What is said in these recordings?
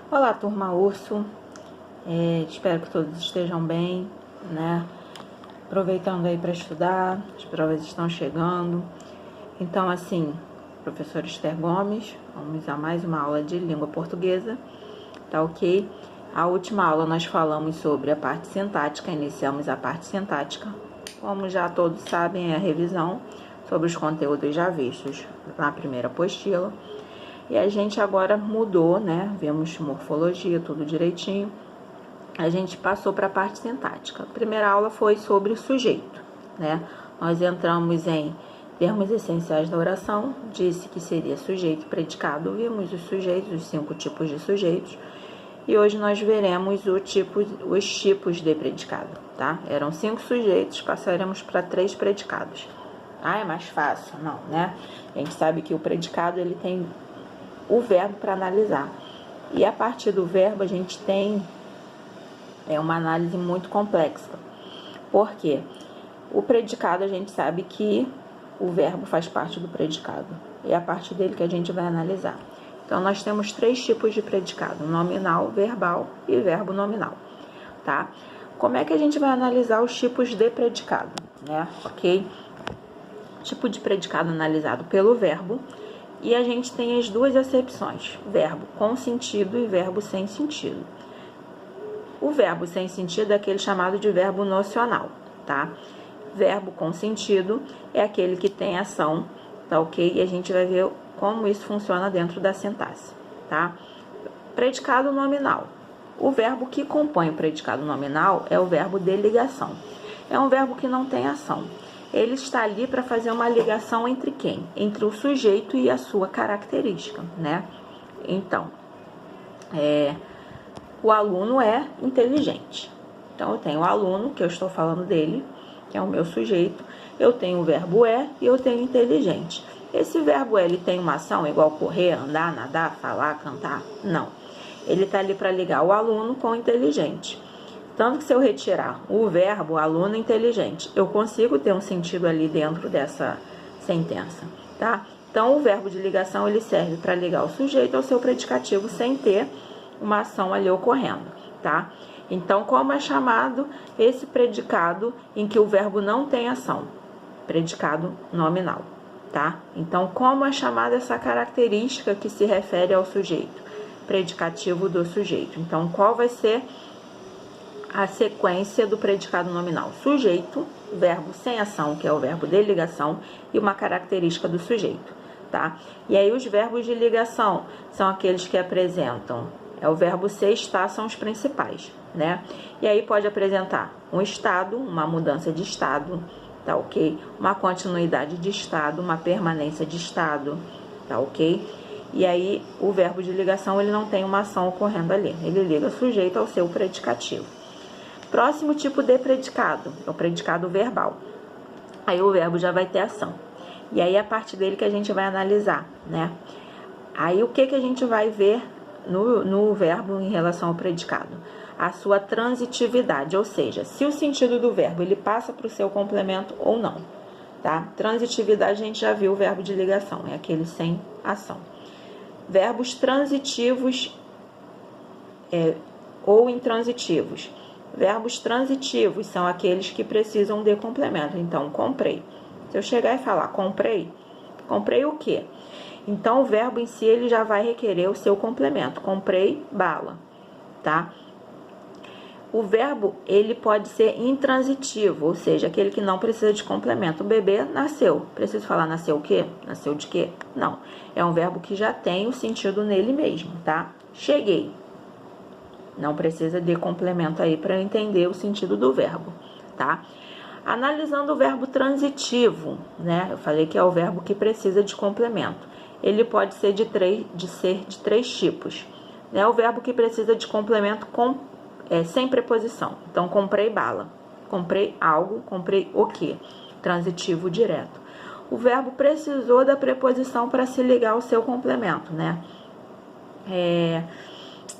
Olá, turma Urso. Espero que todos estejam bem, né? Aproveitando aí para estudar, as provas estão chegando. Então, assim, professor Esther Gomes, vamos a mais uma aula de língua portuguesa, tá ok? A última aula nós falamos sobre a parte sintática, iniciamos a parte sintática. Como já todos sabem, é a revisão sobre os conteúdos já vistos na primeira apostila. E a gente agora mudou, né? Vemos morfologia, tudo direitinho. A gente passou para a parte sintática. A primeira aula foi sobre o sujeito, né? Nós entramos em termos essenciais da oração, disse que seria sujeito e predicado. Vimos os sujeitos, os 5 tipos de sujeitos. E hoje nós veremos os tipos de predicado, tá? Eram 5 sujeitos, passaremos para 3 predicados. Ah, é mais fácil? Não, né? A gente sabe que o predicado, ele tem o verbo para analisar. E a partir do verbo a gente tem uma análise muito complexa. Por quê? O predicado a gente sabe que o verbo faz parte do predicado. É a partir dele que a gente vai analisar. Então, nós temos 3 tipos de predicado: nominal, verbal e verbo nominal, tá? Como é que a gente vai analisar os tipos de predicado, né? Ok? Tipo de predicado analisado pelo verbo. E a gente tem as 2 acepções: verbo com sentido e verbo sem sentido. O verbo sem sentido é aquele chamado de verbo nocional, tá? Verbo com sentido é aquele que tem ação, tá ok? E a gente vai ver como isso funciona dentro da sintaxe, tá? Predicado nominal. O verbo que compõe o predicado nominal é o verbo de ligação. É um verbo que não tem ação. Ele está ali para fazer uma ligação entre quem? Entre o sujeito e a sua característica, né? Então, o aluno é inteligente. Então, eu tenho o aluno, que eu estou falando dele, que é o meu sujeito. Eu tenho o verbo é e eu tenho inteligente. Esse verbo é, ele tem uma ação igual correr, andar, nadar, falar, cantar? Não. Ele está ali para ligar o aluno com o inteligente. Tanto que se eu retirar o verbo aluno inteligente, eu consigo ter um sentido ali dentro dessa sentença, tá? Então, o verbo de ligação, ele serve para ligar o sujeito ao seu predicativo sem ter uma ação ali ocorrendo, tá? Então, como é chamado esse predicado em que o verbo não tem ação? Predicado nominal, tá? Então, como é chamada essa característica que se refere ao sujeito? Predicativo do sujeito. Então, qual vai ser a sequência do predicado nominal? Sujeito, verbo sem ação, que é o verbo de ligação, e uma característica do sujeito, tá? E aí os verbos de ligação são aqueles que apresentam, o verbo ser, estar, são os principais, né? E aí pode apresentar um estado, uma mudança de estado, tá ok? Uma continuidade de estado, uma permanência de estado, tá ok? E aí o verbo de ligação, ele não tem uma ação ocorrendo ali, ele liga o sujeito ao seu predicativo. Próximo tipo de predicado é o predicado verbal. Aí o verbo já vai ter ação. E aí é a partir dele que a gente vai analisar, né? Aí o que a gente vai ver no verbo em relação ao predicado? A sua transitividade, ou seja, se o sentido do verbo ele passa para o seu complemento ou não, tá? Transitividade a gente já viu o verbo de ligação, é aquele sem ação. Verbos transitivos ou intransitivos. Verbos transitivos são aqueles que precisam de complemento. Então, comprei. Se eu chegar e falar comprei, comprei o quê? Então, o verbo em si, ele já vai requerer o seu complemento. Comprei bala, tá? O verbo, ele pode ser intransitivo, ou seja, aquele que não precisa de complemento. O bebê nasceu. Preciso falar nasceu o quê? Nasceu de quê? Não. É um verbo que já tem o sentido nele mesmo, tá? Cheguei. Não precisa de complemento aí para entender o sentido do verbo, tá? Analisando o verbo transitivo, né? Eu falei que é o verbo que precisa de complemento. Ele pode ser de 3 tipos, né? O verbo que precisa de complemento sem preposição. Então, comprei bala, comprei algo, comprei o quê? Transitivo direto. O verbo precisou da preposição para se ligar ao seu complemento, né?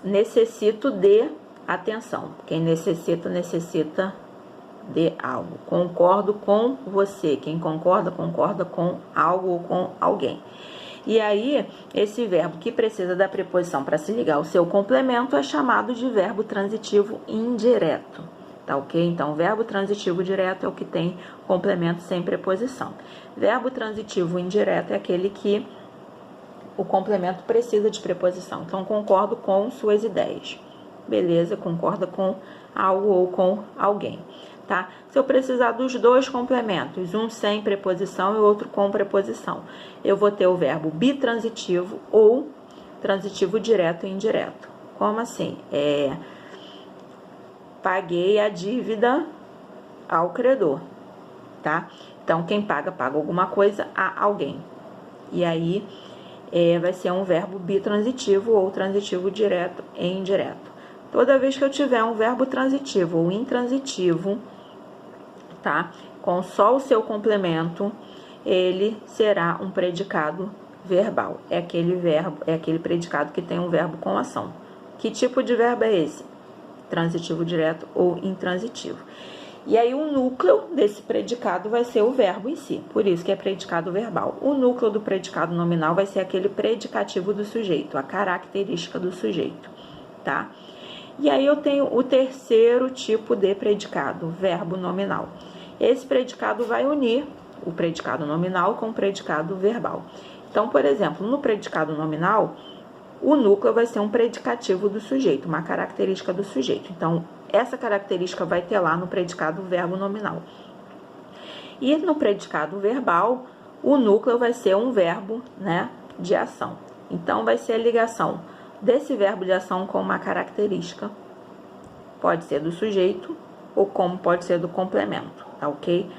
Necessito de atenção. Quem necessita de algo. Concordo com você. Quem concorda, concorda com algo ou com alguém. E aí, esse verbo que precisa da preposição para se ligar ao seu complemento é chamado de verbo transitivo indireto, tá ok? Então, verbo transitivo direto é o que tem complemento sem preposição. Verbo transitivo indireto é aquele que o complemento precisa de preposição. Então, concordo com suas ideias. Beleza? Concorda com algo ou com alguém, tá? Se eu precisar dos dois complementos, um sem preposição e outro com preposição, eu vou ter o verbo bitransitivo ou transitivo direto e indireto. Como assim? Paguei a dívida ao credor, tá? Então, quem paga, paga alguma coisa a alguém. E aí, vai ser um verbo bitransitivo ou transitivo direto e indireto. Toda vez que eu tiver um verbo transitivo ou intransitivo, tá? Com só o seu complemento, ele será um predicado verbal. É aquele predicado que tem um verbo com ação. Que tipo de verbo é esse? Transitivo direto ou intransitivo. E aí o núcleo desse predicado vai ser o verbo em si, por isso que é predicado verbal. O núcleo do predicado nominal vai ser aquele predicativo do sujeito, a característica do sujeito, tá? E aí eu tenho o terceiro tipo de predicado, verbo nominal. Esse predicado vai unir o predicado nominal com o predicado verbal. Então, por exemplo, no predicado nominal, o núcleo vai ser um predicativo do sujeito, uma característica do sujeito. Então, essa característica vai ter lá no predicado verbo nominal. E no predicado verbal, o núcleo vai ser um verbo, né, de ação. Então, vai ser a ligação desse verbo de ação com uma característica. Pode ser do sujeito ou como pode ser do complemento, tá ok?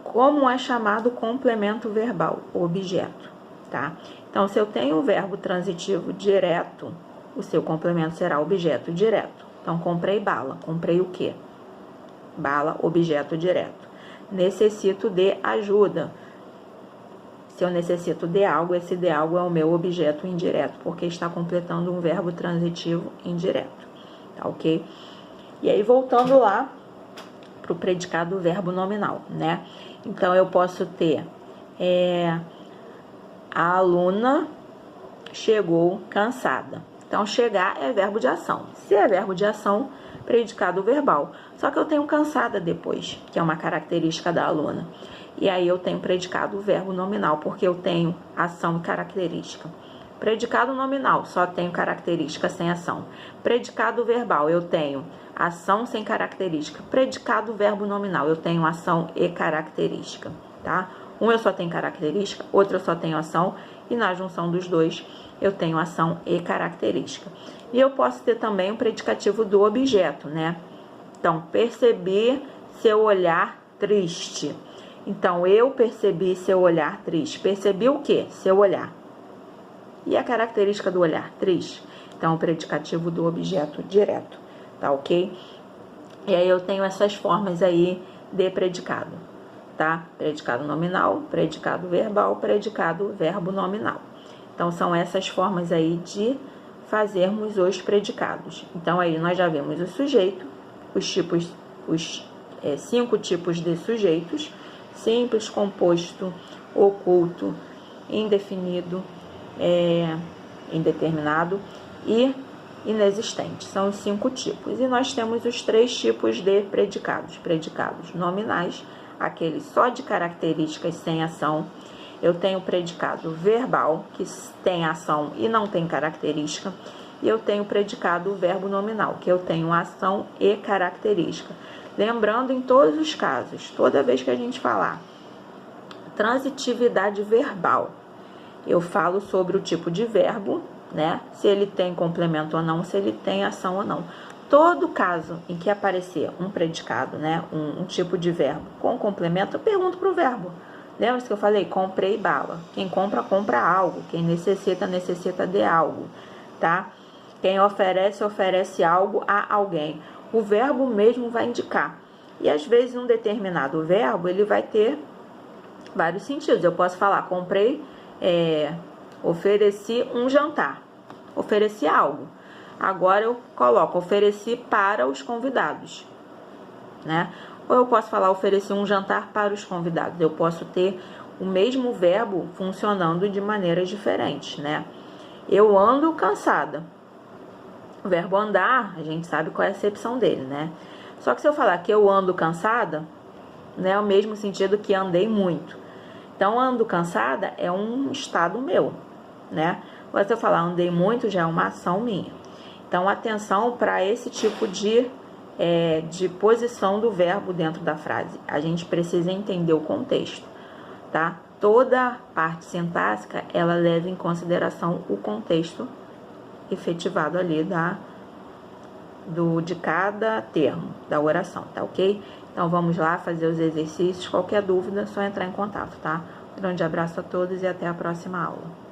Como é chamado complemento verbal? Objeto, tá? Então, se eu tenho o verbo transitivo direto, o seu complemento será objeto direto. Então, comprei bala. Comprei o quê? Bala, objeto direto. Necessito de ajuda. Se eu necessito de algo, esse de algo é o meu objeto indireto, porque está completando um verbo transitivo indireto, tá ok? E aí, voltando lá para o predicado verbo nominal, né? Então, eu posso ter a aluna chegou cansada. Então, chegar é verbo de ação. Se é verbo de ação, predicado verbal. Só que eu tenho cansada depois, que é uma característica da aluna. E aí eu tenho predicado verbo nominal, porque eu tenho ação e característica. Predicado nominal, só tenho característica sem ação. Predicado verbal, eu tenho ação sem característica. Predicado verbo nominal, eu tenho ação e característica, tá? Um eu só tenho característica, outro eu só tenho ação, e na junção dos dois eu tenho ação e característica. E eu posso ter também um predicativo do objeto, né? Então, percebi seu olhar triste. Então, eu percebi seu olhar triste. Percebi o quê? Seu olhar. E a característica do olhar? Triste. Então, o predicativo do objeto direto, tá ok? E aí eu tenho essas formas aí de predicado, tá? Predicado nominal, predicado verbal, predicado verbo nominal. Então, são essas formas aí de fazermos os predicados. Então, aí nós já vimos o sujeito, os 5 tipos de sujeitos: simples, composto, oculto, indefinido, indeterminado e inexistente. São os 5 tipos. E nós temos os 3 tipos de predicados. Predicados nominais, aqueles só de características sem ação. Eu tenho o predicado verbal, que tem ação e não tem característica. E eu tenho o predicado verbo nominal, que eu tenho ação e característica. Lembrando, em todos os casos, toda vez que a gente falar transitividade verbal, eu falo sobre o tipo de verbo, né? Se ele tem complemento ou não, se ele tem ação ou não. Todo caso em que aparecer um predicado, né? Um tipo de verbo com complemento, eu pergunto para o verbo. Lembra que eu falei? Comprei bala. Quem compra, compra algo. Quem necessita, necessita de algo, tá? Quem oferece, oferece algo a alguém. O verbo mesmo vai indicar. E às vezes um determinado verbo, ele vai ter vários sentidos. Eu posso falar, comprei, ofereci um jantar. Ofereci algo. Agora eu coloco, ofereci para os convidados, né? Ou eu posso falar, ofereci um jantar para os convidados. Eu posso ter o mesmo verbo funcionando de maneiras diferentes, né? Eu ando cansada. O verbo andar, a gente sabe qual é a acepção dele, né? Só que se eu falar que eu ando cansada, né, é o mesmo sentido que andei muito. Então, ando cansada é um estado meu, né? Agora, se eu falar andei muito, já é uma ação minha. Então, atenção para esse tipo de posição do verbo dentro da frase. A gente precisa entender o contexto, tá? Toda parte sintática, ela leva em consideração o contexto efetivado ali de cada termo da oração, tá ok? Então, vamos lá fazer os exercícios. Qualquer dúvida, é só entrar em contato, tá? Um grande abraço a todos e até a próxima aula.